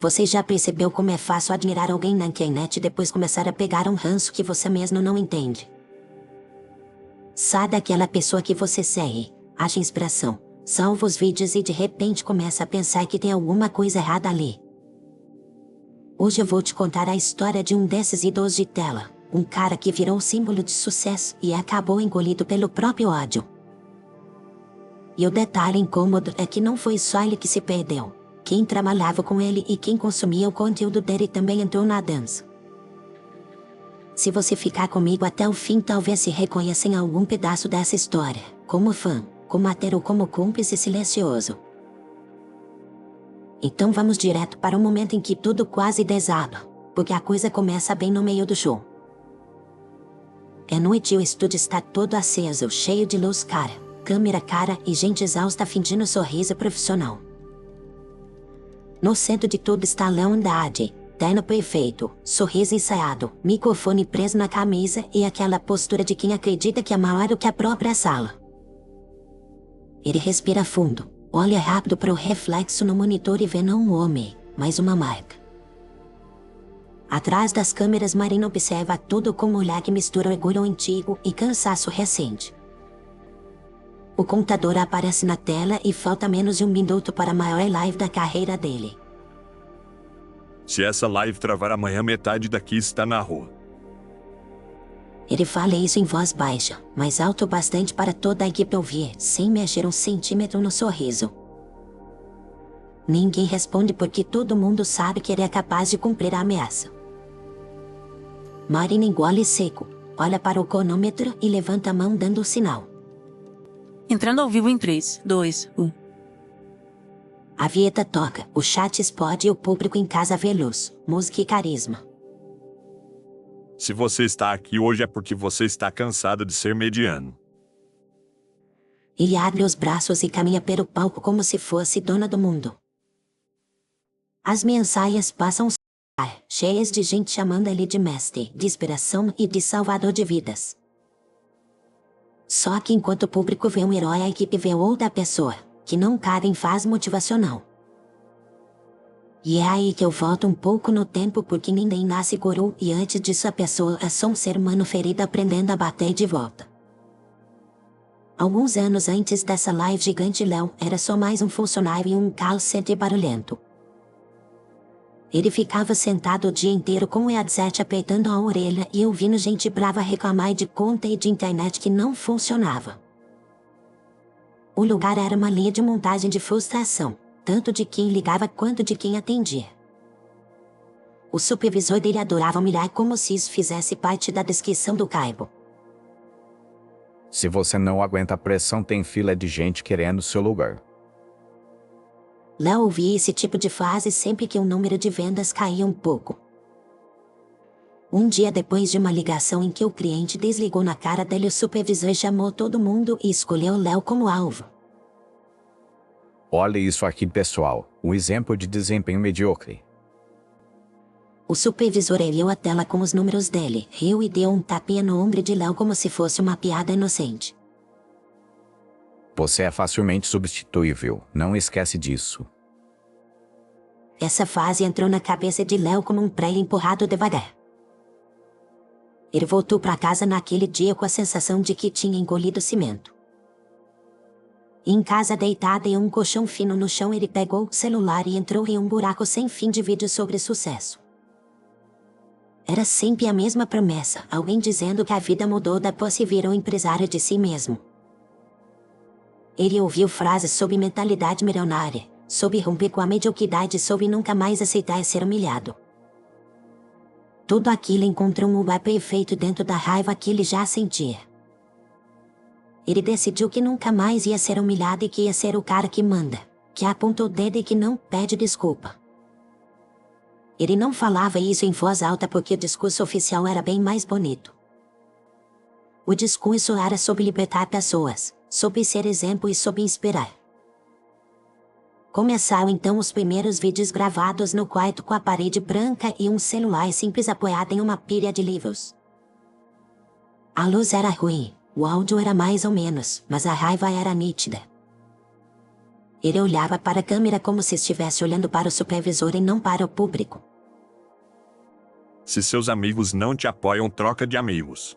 Você já percebeu como é fácil admirar alguém na internet e depois começar a pegar um ranço que você mesmo não entende? Sai daquela pessoa que você segue, acha inspiração, salva os vídeos e de repente começa a pensar que tem alguma coisa errada ali. Hoje eu vou te contar a história de um desses ídolos de tela, um cara que virou símbolo de sucesso e acabou engolido pelo próprio ódio. E o detalhe incômodo é que não foi só ele que se perdeu. Quem trabalhava com ele e quem consumia o conteúdo dele também entrou na dança. Se você ficar comigo até o fim, talvez se reconheça em algum pedaço dessa história, como fã, como ator ou como cúmplice silencioso. Então vamos direto para o momento em que tudo quase desaba, porque a coisa começa bem no meio do show. É noite e o estúdio está todo aceso, cheio de luz câmera cara e gente exausta fingindo sorriso profissional. No centro de tudo está Léo Andrade, terno perfeito, sorriso ensaiado, microfone preso na camisa e aquela postura de quem acredita que é maior do que a própria sala. Ele respira fundo, olha rápido para o reflexo no monitor e vê não um homem, mas uma marca. Atrás das câmeras, Marina observa tudo com um olhar que mistura orgulho antigo e cansaço recente. O computador aparece na tela e falta menos de um minuto para a maior live da carreira dele. Se essa live travar amanhã, metade daqui está na rua. Ele fala isso em voz baixa, mas alto o bastante para toda a equipe ouvir, sem mexer um centímetro no sorriso. Ninguém responde porque todo mundo sabe que ele é capaz de cumprir a ameaça. Marina engole seco, olha para o cronômetro e levanta a mão dando o sinal. Entrando ao vivo em 3, 2, 1. A vinheta toca, o chat explode e o público em casa vê luz, música e carisma. Se você está aqui hoje é porque você está cansado de ser mediano. Ele abre os braços e caminha pelo palco como se fosse dona do mundo. As mensagens passam cheias de gente chamando ele de mestre, de inspiração e de salvador de vidas. Só que enquanto o público vê um herói, a equipe vê outra pessoa, que não cabe em fase motivacional. E é aí que eu volto um pouco no tempo, porque ninguém nasce guru e antes disso a pessoa é só um ser humano ferido aprendendo a bater de volta. Alguns anos antes dessa live gigante, Léo era só mais um funcionário em um call center barulhento. Ele ficava sentado o dia inteiro com o headset apertando a orelha e ouvindo gente brava reclamar de conta e de internet que não funcionava. O lugar era uma linha de montagem de frustração, tanto de quem ligava quanto de quem atendia. O supervisor dele adorava humilhar como se isso fizesse parte da descrição do cargo. Se você não aguenta a pressão, tem fila de gente querendo seu lugar. Léo ouvia esse tipo de frase sempre que o número de vendas caía um pouco. Um dia depois de uma ligação em que o cliente desligou na cara dele, o supervisor chamou todo mundo e escolheu Léo como alvo. Olha isso aqui, pessoal, um exemplo de desempenho medíocre. O supervisor ergueu a tela com os números dele, riu e deu um tapinha no ombro de Léo como se fosse uma piada inocente. Você é facilmente substituível, não esquece disso. Essa frase entrou na cabeça de Léo como um prego empurrado devagar. Ele voltou para casa naquele dia com a sensação de que tinha engolido cimento. Em casa, deitado em um colchão fino no chão, ele pegou o celular e entrou em um buraco sem fim de vídeos sobre sucesso. Era sempre a mesma promessa, alguém dizendo que a vida mudou depois se virou empresário de si mesmo. Ele ouviu frases sobre mentalidade milionária, sobre romper com a mediocridade, sobre nunca mais aceitar ser humilhado. Tudo aquilo encontrou um lugar perfeito dentro da raiva que ele já sentia. Ele decidiu que nunca mais ia ser humilhado e que ia ser o cara que manda, que aponta o dedo e que não pede desculpa. Ele não falava isso em voz alta porque o discurso oficial era bem mais bonito. O discurso era sobre libertar pessoas, sobre ser exemplo e sobre inspirar. Começaram então os primeiros vídeos gravados no quarto com a parede branca e um celular simples apoiado em uma pilha de livros. A luz era ruim, o áudio era mais ou menos, mas a raiva era nítida. Ele olhava para a câmera como se estivesse olhando para o supervisor e não para o público. Se seus amigos não te apoiam, troca de amigos.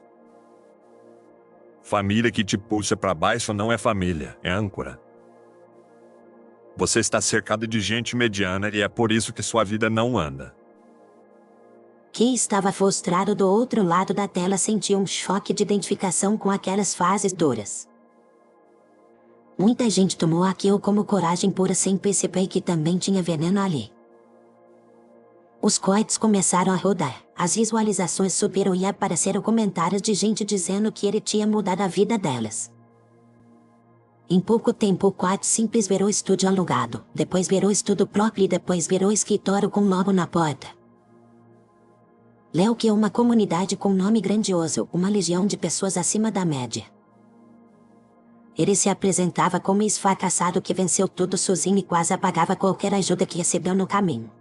Família que te puxa para baixo não é família, é âncora. Você está cercado de gente mediana e é por isso que sua vida não anda. Quem estava frustrado do outro lado da tela sentiu um choque de identificação com aquelas fases duras. Muita gente tomou aquilo como coragem pura sem perceber que também tinha veneno ali. Os coites começaram a rodar, as visualizações subiram e apareceram comentários de gente dizendo que ele tinha mudado a vida delas. Em pouco tempo o quarto simples virou estúdio alugado, depois virou estudo próprio e depois virou escritório com logo na porta. Léo que é uma comunidade com nome grandioso, uma legião de pessoas acima da média. Ele se apresentava como esfacaçado que venceu tudo sozinho e quase apagava qualquer ajuda que recebeu no caminho.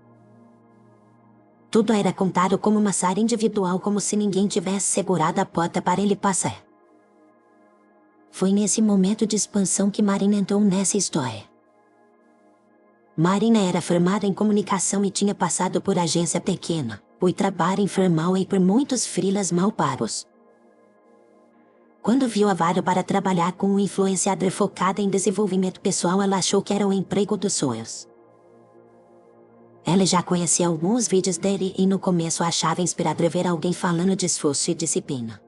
Tudo era contado como uma saga individual, como se ninguém tivesse segurado a porta para ele passar. Foi nesse momento de expansão que Marina entrou nessa história. Marina era formada em comunicação e tinha passado por agência pequena, por trabalho informal e por muitos freelas mal pagos. Quando viu a vaga para trabalhar com um influenciador focado em desenvolvimento pessoal, ela achou que era o emprego dos sonhos. Ela já conhecia alguns vídeos dele e no começo achava inspirador ver alguém falando de esforço e disciplina.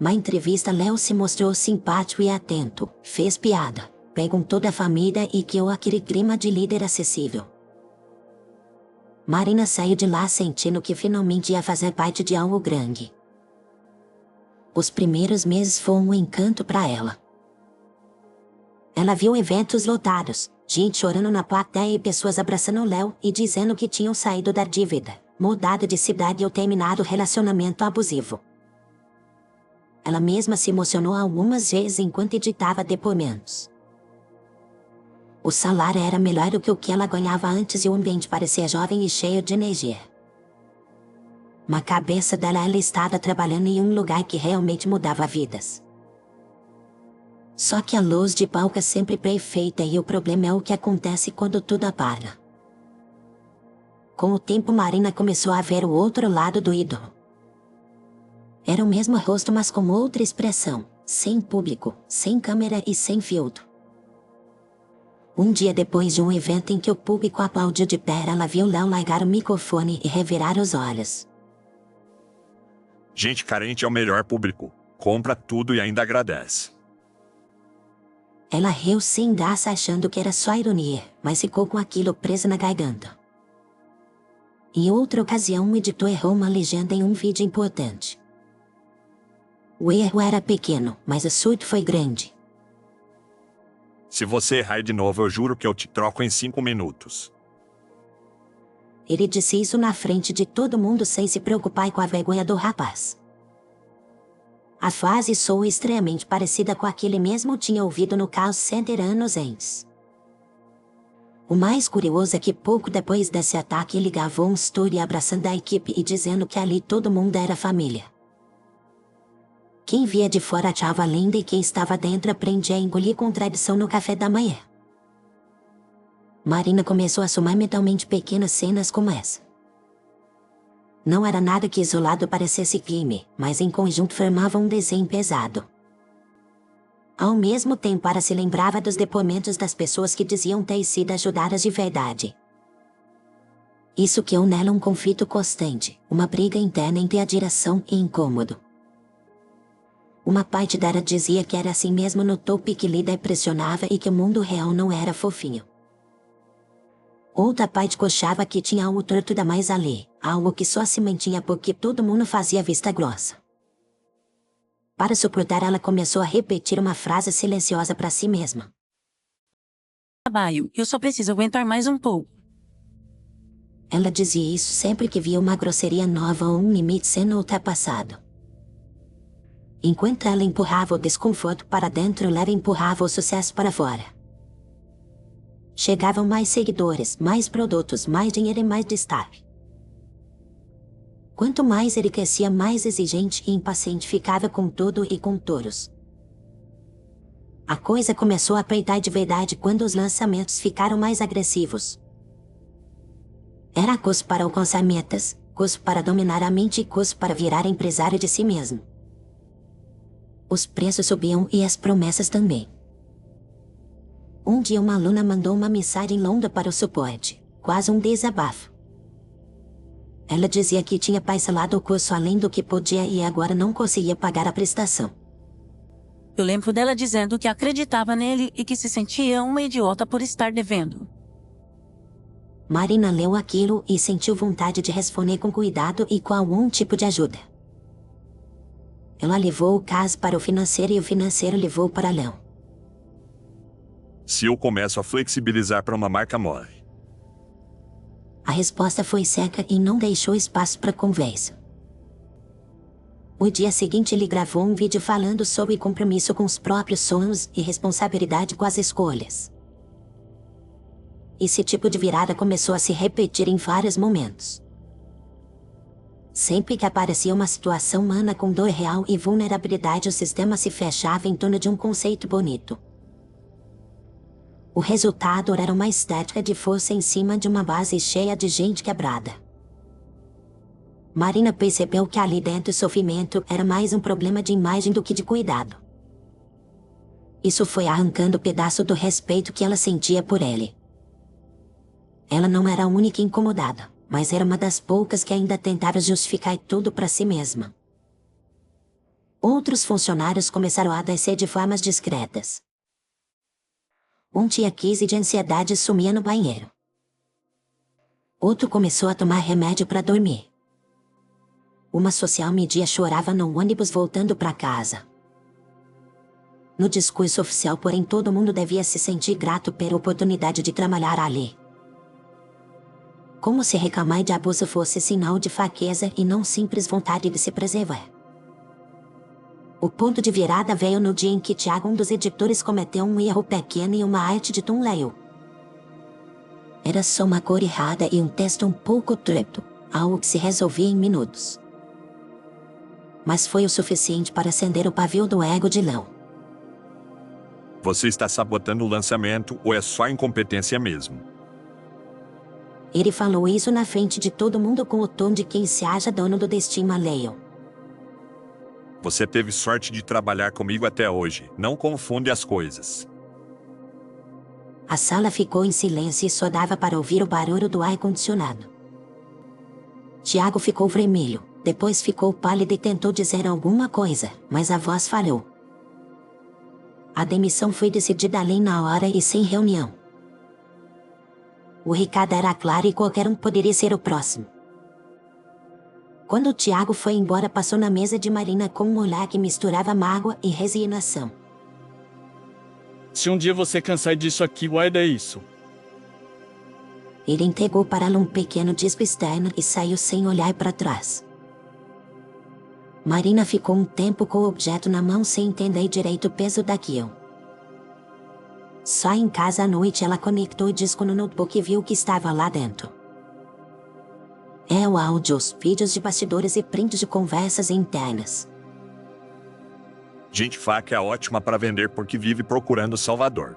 Na entrevista, Léo se mostrou simpático e atento, fez piada, perguntou da família e criou aquele clima de líder acessível. Marina saiu de lá sentindo que finalmente ia fazer parte de algo grande. Os primeiros meses foram um encanto para ela. Ela viu eventos lotados, gente chorando na plateia e pessoas abraçando Léo e dizendo que tinham saído da dívida, mudado de cidade ou terminado o relacionamento abusivo. Ela mesma se emocionou algumas vezes enquanto editava depoimentos. O salário era melhor do que o que ela ganhava antes e o ambiente parecia jovem e cheio de energia. Na cabeça dela, ela estava trabalhando em um lugar que realmente mudava vidas. Só que a luz de palco é sempre perfeita e o problema é o que acontece quando tudo apaga. Com o tempo, Marina começou a ver o outro lado do ídolo. Era o mesmo rosto, mas com outra expressão, sem público, sem câmera e sem filtro. Um dia depois de um evento em que o público aplaudiu de pé, ela viu Léo largar o microfone e revirar os olhos. Gente carente é o melhor público. Compra tudo e ainda agradece. Ela riu sem graça achando que era só ironia, mas ficou com aquilo preso na garganta. Em outra ocasião, um editor errou uma legenda em um vídeo importante. O erro era pequeno, mas o surto foi grande. Se você errar de novo, eu juro que eu te troco em 5 minutos. Ele disse isso na frente de todo mundo sem se preocupar com a vergonha do rapaz. A frase soou extremamente parecida com a que ele mesmo tinha ouvido no call center anos antes. O mais curioso é que pouco depois desse ataque ele gravou um story abraçando a equipe e dizendo que ali todo mundo era família. Quem via de fora achava linda e quem estava dentro aprendia a engolir contradição no café da manhã. Marina começou a somar mentalmente pequenas cenas como essa. Não era nada que isolado parecesse crime, mas em conjunto formava um desenho pesado. Ao mesmo tempo, ela se lembrava dos depoimentos das pessoas que diziam ter sido ajudadas de verdade. Isso criou nela um conflito constante, uma briga interna entre a direção e incômodo. Uma parte dela dizia que era assim mesmo no topo e que líder pressionava e que o mundo real não era fofinho. Outra parte coxava que tinha algo torto da mais ali, algo que só se mantinha porque todo mundo fazia vista grossa. Para suportar, ela começou a repetir uma frase silenciosa para si mesma. Trabalho, eu só preciso aguentar mais um pouco. Ela dizia isso sempre que via uma grosseria nova ou um limite sendo ultrapassado. Enquanto ela empurrava o desconforto para dentro, Léo empurrava o sucesso para fora. Chegavam mais seguidores, mais produtos, mais dinheiro e mais destaque. Quanto mais ele crescia, mais exigente e impaciente ficava com tudo e com todos. A coisa começou a apertar de verdade quando os lançamentos ficaram mais agressivos. Era curso para alcançar metas, curso para dominar a mente e curso para virar empresário de si mesmo. Os preços subiam e as promessas também. Um dia uma aluna mandou uma mensagem longa para o suporte, quase um desabafo. Ela dizia que tinha parcelado o curso além do que podia e agora não conseguia pagar a prestação. Eu lembro dela dizendo que acreditava nele e que se sentia uma idiota por estar devendo. Marina leu aquilo e sentiu vontade de responder com cuidado e com algum tipo de ajuda. Ela levou o caso para o financeiro e o financeiro levou para Léo. Se eu começo a flexibilizar para uma marca, morre. A resposta foi seca e não deixou espaço para conversa. O dia seguinte ele gravou um vídeo falando sobre compromisso com os próprios sonhos e responsabilidade com as escolhas. Esse tipo de virada começou a se repetir em vários momentos. Sempre que aparecia uma situação humana com dor real e vulnerabilidade, o sistema se fechava em torno de um conceito bonito. O resultado era uma estética de força em cima de uma base cheia de gente quebrada. Marina percebeu que ali dentro o sofrimento era mais um problema de imagem do que de cuidado. Isso foi arrancando pedaço do respeito que ela sentia por ele. Ela não era a única incomodada, mas era uma das poucas que ainda tentava justificar tudo para si mesma. Outros funcionários começaram a descer de formas discretas. Um tinha crise de ansiedade e sumia no banheiro. Outro começou a tomar remédio para dormir. Uma social media chorava no ônibus voltando para casa. No discurso oficial, porém, todo mundo devia se sentir grato pela oportunidade de trabalhar ali. Como se reclamar de abuso fosse sinal de fraqueza e não simples vontade de se preservar. O ponto de virada veio no dia em que Tiago, um dos editores, cometeu um erro pequeno em uma arte de Tom Leo. Era só uma cor errada e um texto um pouco torto, algo que se resolvia em minutos. Mas foi o suficiente para acender o pavio do ego de Léo. Você está sabotando o lançamento ou é só incompetência mesmo? Ele falou isso na frente de todo mundo com o tom de quem se acha dono do destino alheio. Você teve sorte de trabalhar comigo até hoje. Não confunde as coisas. A sala ficou em silêncio e só dava para ouvir o barulho do ar-condicionado. Tiago ficou vermelho, depois ficou pálido e tentou dizer alguma coisa, mas a voz falhou. A demissão foi decidida ali na hora e sem reunião. O recado era claro e qualquer um poderia ser o próximo. Quando Tiago foi embora, passou na mesa de Marina com um olhar que misturava mágoa e resignação. Se um dia você cansar disso aqui, guarda isso. Ele entregou para ela um pequeno disco externo e saiu sem olhar para trás. Marina ficou um tempo com o objeto na mão sem entender direito o peso daquilo. Só em casa à noite ela conectou o disco no notebook e viu o que estava lá dentro. O áudios, vídeos de bastidores e prints de conversas internas. Gente, faca é ótima para vender porque vive procurando Salvador.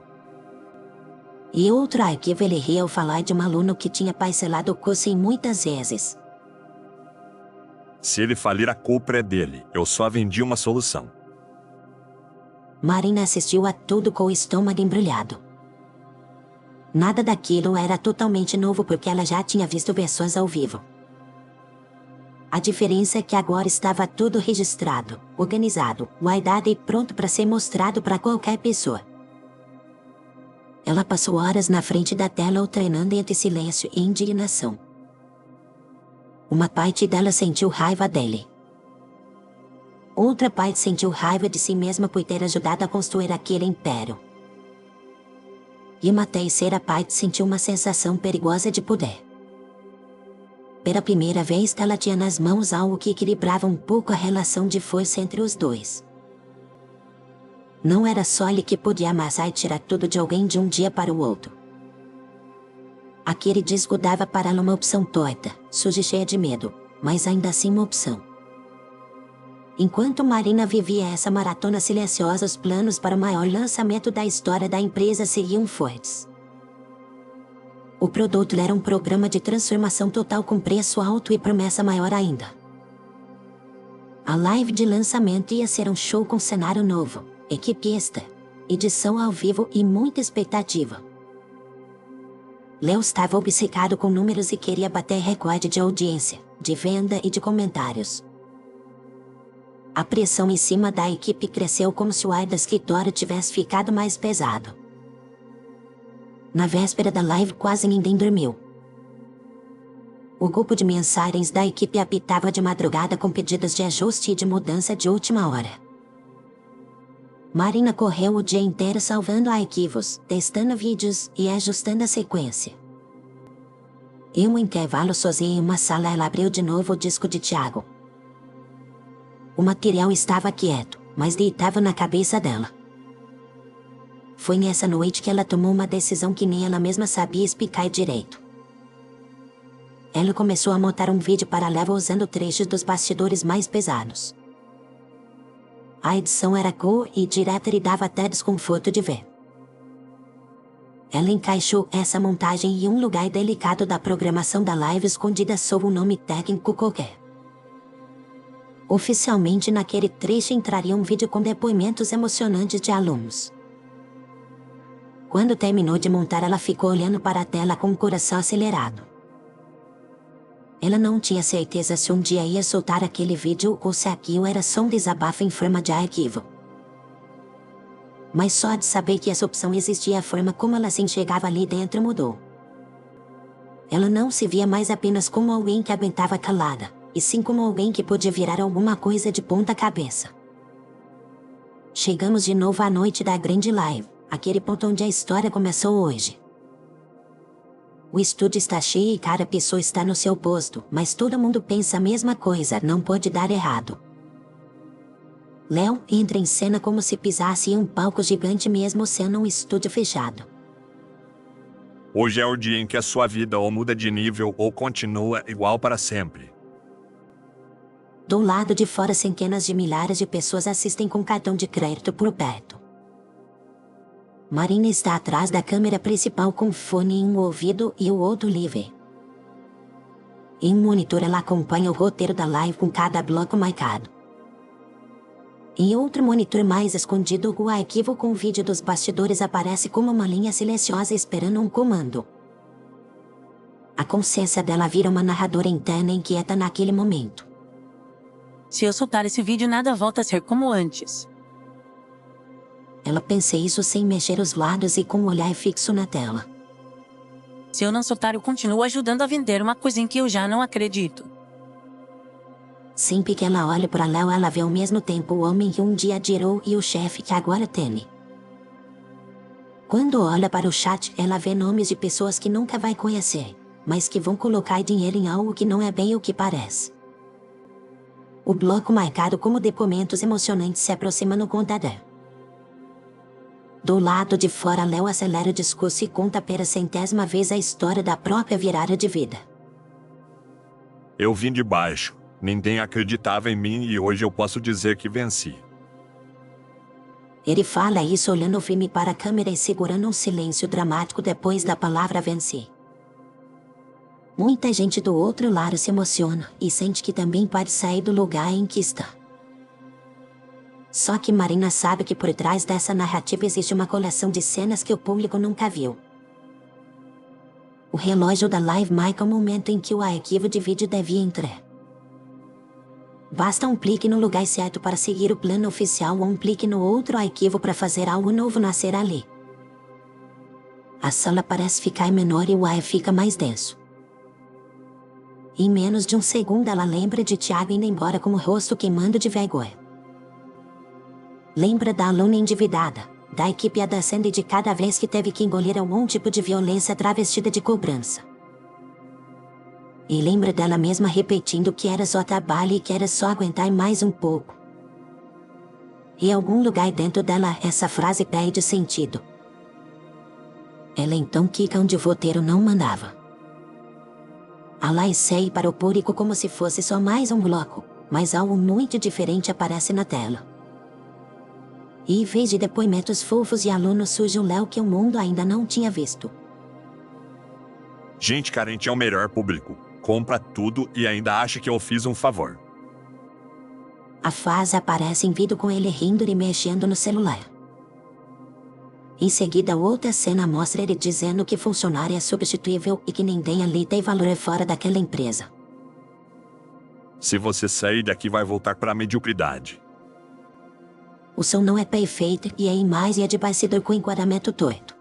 E outro arquivo ele ria ao falar de um aluno que tinha parcelado o curso em muitas vezes. Se ele falir, a culpa é dele. Eu só vendi uma solução. Marina assistiu a tudo com o estômago embrulhado. Nada daquilo era totalmente novo porque ela já tinha visto versões ao vivo. A diferença é que agora estava tudo registrado, organizado, guardado e pronto para ser mostrado para qualquer pessoa. Ela passou horas na frente da tela treinando entre silêncio e indignação. Uma parte dela sentiu raiva dele. Outra parte sentiu raiva de si mesma por ter ajudado a construir aquele império. E uma terceira parte sentiu uma sensação perigosa de poder. Pela primeira vez, ela tinha nas mãos algo que equilibrava um pouco a relação de força entre os dois. Não era só ele que podia amassar e tirar tudo de alguém de um dia para o outro. Aquele disco dava para ela uma opção torta, suja e cheia de medo, mas ainda assim uma opção. Enquanto Marina vivia essa maratona silenciosa, os planos para o maior lançamento da história da empresa seguiam fortes. O produto era um programa de transformação total com preço alto e promessa maior ainda. A live de lançamento ia ser um show com cenário novo, equipe extra, edição ao vivo e muita expectativa. Léo estava obcecado com números e queria bater recorde de audiência, de venda e de comentários. A pressão em cima da equipe cresceu como se o ar do escritório tivesse ficado mais pesado. Na véspera da live quase ninguém dormiu. O grupo de mensagens da equipe apitava de madrugada com pedidos de ajuste e de mudança de última hora. Marina correu o dia inteiro salvando arquivos, testando vídeos e ajustando a sequência. Em um intervalo sozinha em uma sala, ela abriu de novo o disco de Thiago. O material estava quieto, mas deitava na cabeça dela. Foi nessa noite que ela tomou uma decisão que nem ela mesma sabia explicar direito. Ela começou a montar um vídeo paralelo usando trechos dos bastidores mais pesados. A edição era cool e direta e dava até desconforto de ver. Ela encaixou essa montagem em um lugar delicado da programação da live, escondida sob um nome técnico qualquer. Oficialmente naquele trecho entraria um vídeo com depoimentos emocionantes de alunos. Quando terminou de montar, ela ficou olhando para a tela com o coração acelerado. Ela não tinha certeza se um dia ia soltar aquele vídeo ou se aquilo era só um desabafo em forma de arquivo. Mas só de saber que essa opção existia, a forma como ela se enxergava ali dentro mudou. Ela não se via mais apenas como alguém que aguentava calada, e sim como alguém que podia virar alguma coisa de ponta cabeça. Chegamos de novo à noite da grande live, aquele ponto onde a história começou hoje. O estúdio está cheio e cada pessoa está no seu posto, mas todo mundo pensa a mesma coisa, não pode dar errado. Léo entra em cena como se pisasse em um palco gigante mesmo sendo um estúdio fechado. Hoje é o dia em que a sua vida ou muda de nível ou continua igual para sempre. Do lado de fora, centenas de milhares de pessoas assistem com cartão de crédito por perto. Marina está atrás da câmera principal com fone em um ouvido e o outro livre. Em um monitor ela acompanha o roteiro da live com cada bloco marcado. Em outro monitor mais escondido, o arquivo com o vídeo dos bastidores aparece como uma linha silenciosa esperando um comando. A consciência dela vira uma narradora interna inquieta naquele momento. Se eu soltar esse vídeo, nada volta a ser como antes. Ela pensa isso sem mexer os lados e com o olhar fixo na tela. Se eu não soltar, eu continuo ajudando a vender uma coisa em que eu já não acredito. Sempre que ela olha para Léo, ela vê ao mesmo tempo o homem que um dia admirou e o chefe que agora teme. Quando olha para o chat, ela vê nomes de pessoas que nunca vai conhecer, mas que vão colocar dinheiro em algo que não é bem o que parece. O bloco marcado como depoimentos emocionantes se aproxima no contador. Do lado de fora, Léo acelera o discurso e conta pela 100ª vez a história da própria virada de vida. Eu vim de baixo, ninguém acreditava em mim e hoje eu posso dizer que venci. Ele fala isso olhando firme para a câmera e segurando um silêncio dramático depois da palavra vencer. Muita gente do outro lado se emociona e sente que também pode sair do lugar em que está. Só que Marina sabe que por trás dessa narrativa existe uma coleção de cenas que o público nunca viu. O relógio da live marca o momento em que o arquivo de vídeo devia entrar. Basta um clique no lugar certo para seguir o plano oficial ou um clique no outro arquivo para fazer algo novo nascer ali. A sala parece ficar menor e o ar fica mais denso. Em menos de um segundo ela lembra de Thiago indo embora com o rosto queimando de vergonha. Lembra da aluna endividada, da equipe adacendo e de cada vez que teve que engolir algum tipo de violência travestida de cobrança. E lembra dela mesma repetindo que era só trabalho e que era só aguentar mais um pouco. Em algum lugar dentro dela essa frase perde sentido. Ela então quica onde o roteiro não mandava. A live segue para o público como se fosse só mais um bloco, mas algo muito diferente aparece na tela. E em vez de depoimentos fofos e alunos surge o Léo que o mundo ainda não tinha visto. Gente carente é o melhor público. Compra tudo e ainda acha que eu fiz um favor. A fase aparece em vídeo com ele rindo e mexendo no celular. Em seguida, outra cena mostra ele dizendo que funcionário é substituível e que ninguém ali tem valor fora daquela empresa. Se você sair daqui, vai voltar para a mediocridade. O som não é perfeito e a imagem é de bastidor com enquadramento torto.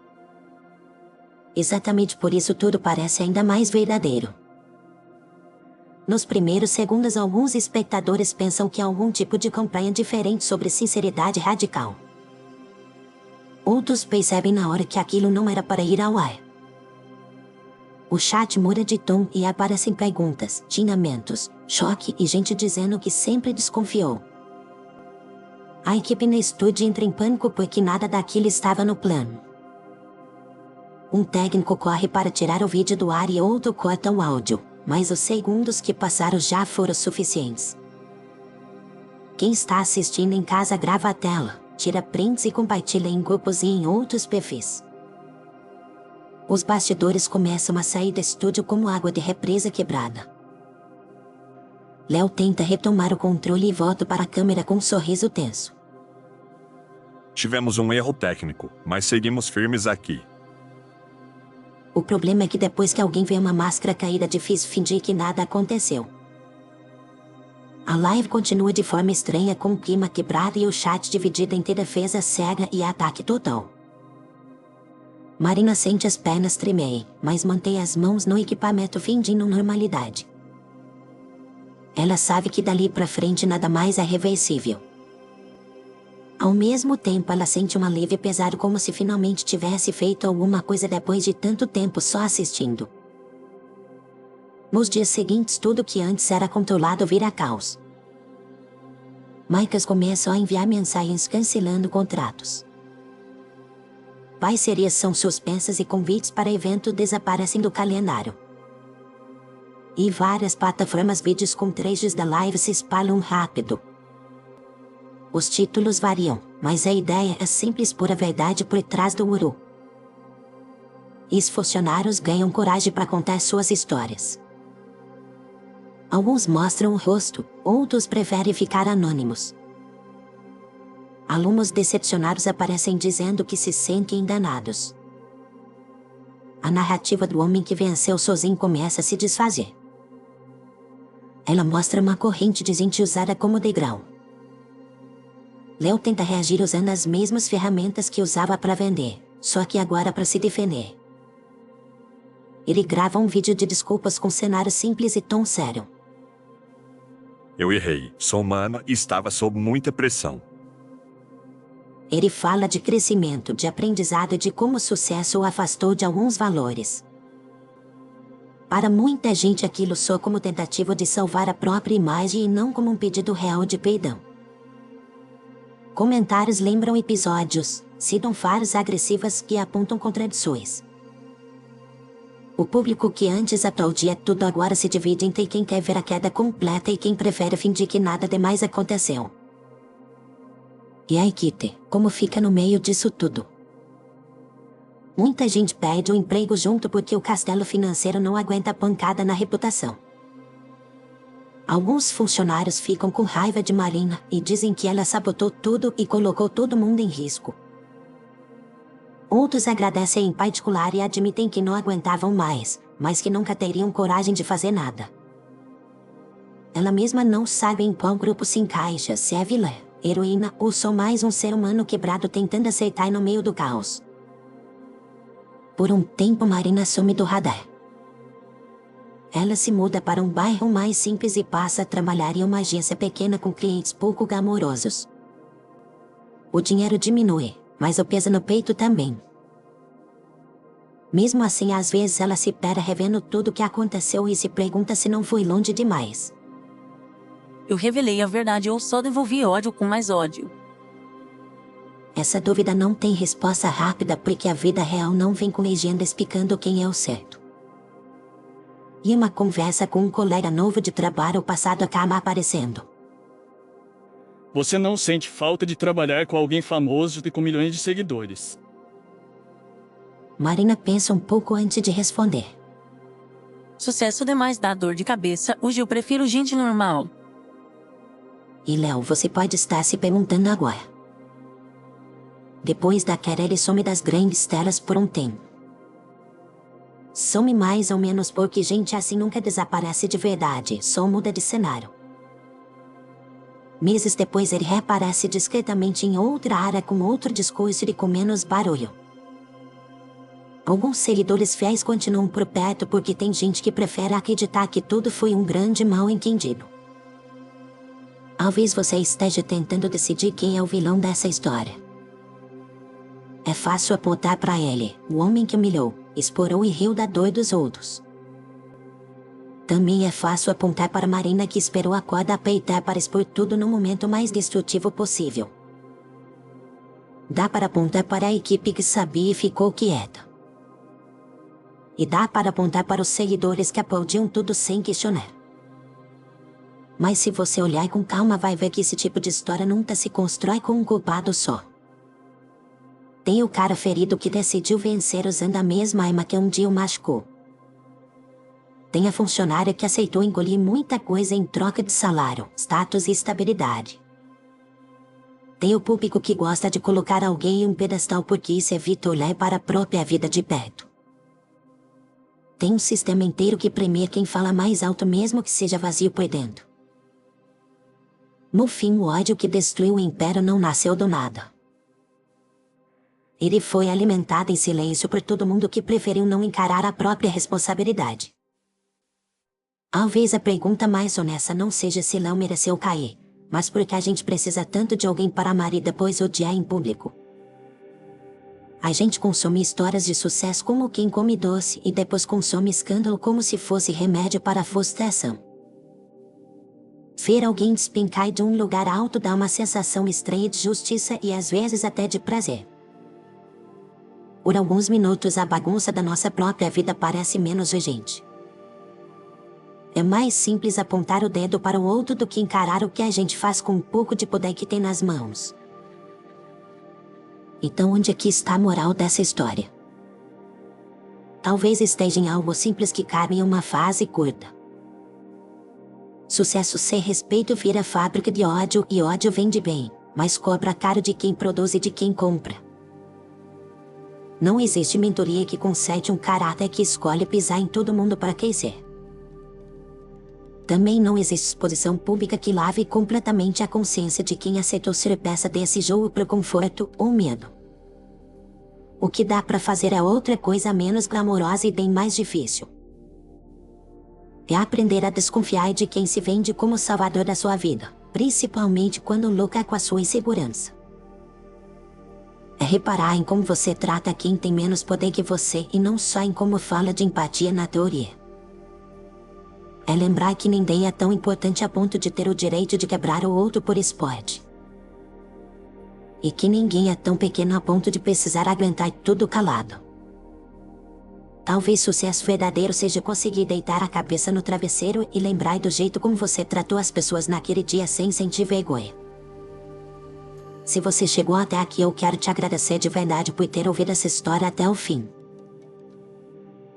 Exatamente por isso tudo parece ainda mais verdadeiro. Nos primeiros segundos, alguns espectadores pensam que há algum tipo de campanha diferente sobre sinceridade radical. Outros percebem na hora que aquilo não era para ir ao ar. O chat muda de tom e aparecem perguntas, xingamentos, choque e gente dizendo que sempre desconfiou. A equipe no estúdio entra em pânico porque nada daquilo estava no plano. Um técnico corre para tirar o vídeo do ar e outro corta o áudio, mas os segundos que passaram já foram suficientes. Quem está assistindo em casa grava a tela, tira prints e compartilha em grupos e em outros perfis. Os bastidores começam a sair do estúdio como água de represa quebrada. Léo tenta retomar o controle e volta para a câmera com um sorriso tenso. Tivemos um erro técnico, mas seguimos firmes aqui. O problema é que depois que alguém vê uma máscara caída é difícil fingir que nada aconteceu. A live continua de forma estranha com o clima quebrado e o chat dividido entre defesa cega e ataque total. Marina sente as pernas tremerem, mas mantém as mãos no equipamento fingindo normalidade. Ela sabe que dali pra frente nada mais é reversível. Ao mesmo tempo, ela sente um alívio pesado como se finalmente tivesse feito alguma coisa depois de tanto tempo só assistindo. Nos dias seguintes, tudo que antes era controlado vira caos. Marcas começam a enviar mensagens cancelando contratos. Parcerias são suspensas e convites para eventos desaparecem do calendário. E várias plataformas vídeos com trechos da live se espalham rápido. Os títulos variam, mas a ideia é simples pura verdade por trás do uru. E os funcionários ganham coragem para contar suas histórias. Alguns mostram o rosto, outros preferem ficar anônimos. Alunos decepcionados aparecem dizendo que se sentem enganados. A narrativa do homem que venceu sozinho começa a se desfazer. Ela mostra uma corrente de gente usada como degrau. Léo tenta reagir usando as mesmas ferramentas que usava para vender, só que agora para se defender. Ele grava um vídeo de desculpas com cenário simples e tom sério. Eu errei, sou humano e estava sob muita pressão. Ele fala de crescimento, de aprendizado e de como o sucesso o afastou de alguns valores. Para muita gente aquilo soa como tentativa de salvar a própria imagem e não como um pedido real de perdão. Comentários lembram episódios, citam falas agressivas que apontam contradições. O público que antes aplaudia tudo agora se divide entre quem quer ver a queda completa e quem prefere fingir que nada demais aconteceu. E a equipe, como fica no meio disso tudo? Muita gente perde o emprego junto porque o castelo financeiro não aguenta a pancada na reputação. Alguns funcionários ficam com raiva de Marina e dizem que ela sabotou tudo e colocou todo mundo em risco. Outros agradecem em particular e admitem que não aguentavam mais, mas que nunca teriam coragem de fazer nada. Ela mesma não sabe em qual grupo se encaixa, se é vilã, heroína ou só mais um ser humano quebrado tentando acertar no meio do caos. Por um tempo Marina some do radar. Ela se muda para um bairro mais simples e passa a trabalhar em uma agência pequena com clientes pouco glamourosos. O dinheiro diminui, mas o peso no peito também. Mesmo assim, às vezes ela se pega revendo tudo o que aconteceu e se pergunta se não foi longe demais. Eu revelei a verdade ou só devolvi ódio com mais ódio? Essa dúvida não tem resposta rápida porque a vida real não vem com legenda explicando quem é o certo. E uma conversa com um colega novo de trabalho o passado acaba aparecendo. Você não sente falta de trabalhar com alguém famoso e com milhões de seguidores. Marina pensa um pouco antes de responder. Sucesso demais dá dor de cabeça, hoje eu prefiro gente normal. E Léo, você pode estar se perguntando agora. Depois da queda ele some das grandes telas por um tempo. Some mais ou menos porque gente assim nunca desaparece de verdade, só muda de cenário. Meses depois ele reaparece discretamente em outra área com outro discurso e com menos barulho. Alguns seguidores fiéis continuam por perto porque tem gente que prefere acreditar que tudo foi um grande mal-entendido. Talvez você esteja tentando decidir quem é o vilão dessa história. É fácil apontar para ele, o homem que humilhou, explorou e riu da dor dos outros. Também é fácil apontar para Marina que esperou a corda apertar para expor tudo no momento mais destrutivo possível. Dá para apontar para a equipe que sabia e ficou quieta. E dá para apontar para os seguidores que aplaudiam tudo sem questionar. Mas se você olhar com calma vai ver que esse tipo de história nunca se constrói com um culpado só. Tem o cara ferido que decidiu vencer usando a mesma arma que um dia o machucou. Tem a funcionária que aceitou engolir muita coisa em troca de salário, status e estabilidade. Tem o público que gosta de colocar alguém em um pedestal porque isso evita olhar para a própria vida de perto. Tem um sistema inteiro que premia quem fala mais alto mesmo que seja vazio por dentro. No fim, o ódio que destruiu o império não nasceu do nada. Ele foi alimentado em silêncio por todo mundo que preferiu não encarar a própria responsabilidade. Talvez a pergunta mais honesta não seja se Léo mereceu cair, mas por que a gente precisa tanto de alguém para amar e depois odiar em público? A gente consome histórias de sucesso como quem come doce e depois consome escândalo como se fosse remédio para a frustração. Ver alguém despencar de um lugar alto dá uma sensação estranha de justiça e às vezes até de prazer. Por alguns minutos a bagunça da nossa própria vida parece menos urgente. É mais simples apontar o dedo para o outro do que encarar o que a gente faz com um pouco de poder que tem nas mãos. Então onde é que está a moral dessa história? Talvez esteja em algo simples que cabe em uma fase curta. Sucesso sem respeito vira fábrica de ódio e ódio vende bem, mas cobra caro de quem produz e de quem compra. Não existe mentoria que concede um caráter que escolhe pisar em todo mundo para crescer. Também não existe exposição pública que lave completamente a consciência de quem aceitou ser peça desse jogo por conforto ou medo. O que dá para fazer é outra coisa menos glamourosa e bem mais difícil. É aprender a desconfiar de quem se vende como salvador da sua vida, principalmente quando lucra com a sua insegurança. É reparar em como você trata quem tem menos poder que você e não só em como fala de empatia na teoria. É lembrar que ninguém é tão importante a ponto de ter o direito de quebrar o outro por esporte. E que ninguém é tão pequeno a ponto de precisar aguentar tudo calado. Talvez sucesso verdadeiro seja conseguir deitar a cabeça no travesseiro e lembrar do jeito como você tratou as pessoas naquele dia sem sentir vergonha. Se você chegou até aqui, eu quero te agradecer de verdade por ter ouvido essa história até o fim.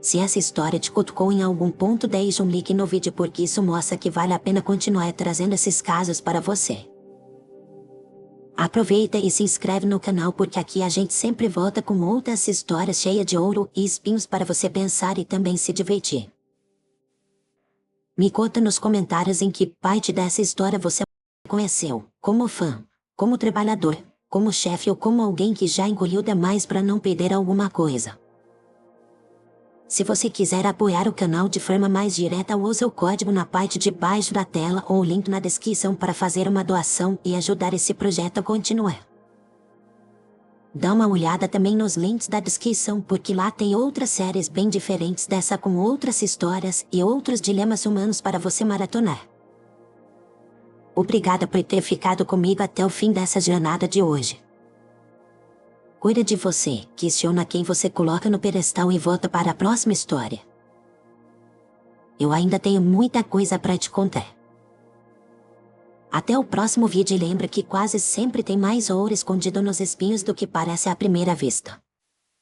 Se essa história te cutucou em algum ponto, deixe um like no vídeo porque isso mostra que vale a pena continuar trazendo esses casos para você. Aproveita e se inscreve no canal porque aqui a gente sempre volta com outras histórias cheias de ouro e espinhos para você pensar e também se divertir. Me conta nos comentários em que parte dessa história você conheceu, como fã, como trabalhador, como chefe ou como alguém que já engoliu demais para não perder alguma coisa. Se você quiser apoiar o canal de forma mais direta, use o código na parte de baixo da tela ou o link na descrição para fazer uma doação e ajudar esse projeto a continuar. Dá uma olhada também nos links da descrição porque lá tem outras séries bem diferentes dessa com outras histórias e outros dilemas humanos para você maratonar. Obrigada por ter ficado comigo até o fim dessa jornada de hoje. Cuida de você, questiona quem você coloca no pedestal e volta para a próxima história. Eu ainda tenho muita coisa para te contar. Até o próximo vídeo e lembra que quase sempre tem mais ouro escondido nos espinhos do que parece à primeira vista.